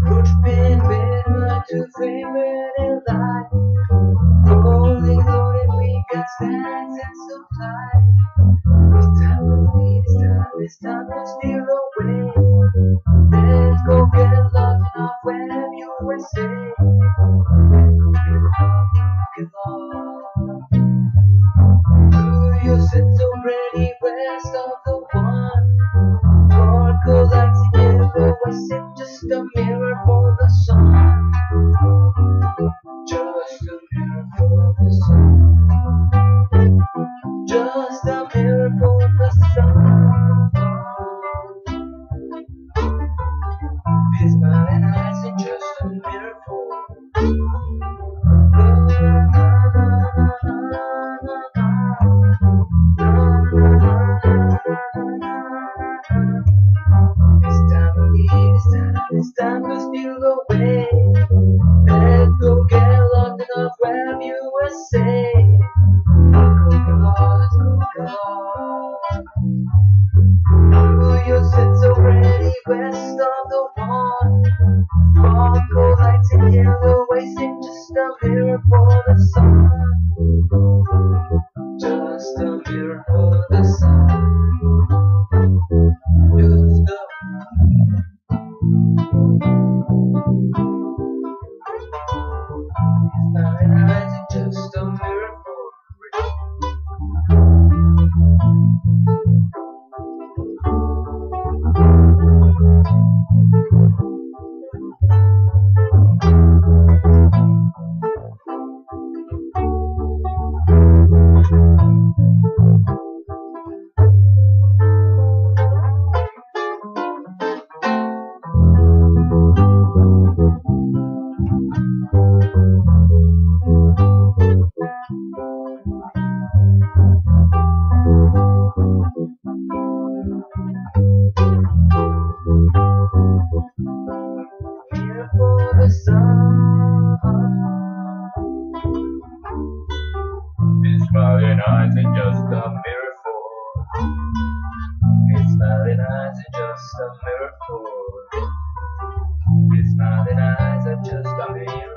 Could been better to frame it in life. Holy Lord, if we got stands and supply. This time to steal away. Let's go get lost in our web, USA. Let's go get lost. You sit so ready west of the one. Sparkle lights in yellow, I sit just a mirror for the sun. Just a mirror for the sun. Just a mirror for the sun. These smiling eyes are just a mirror for It's time to steal away. Let's go get lost in our web, USA. Let's go get lost, let's go get lost. You sit so ready west of the one. Sparkle lights in yellow, wasting just a mirror for the sun. Just a mirror for the sun. Just a smiling eyes are just a mirror for the sun. His smiling eyes are just a mirror for. His smiling eyes are just a mirror for. His smiling eyes are just a mirror.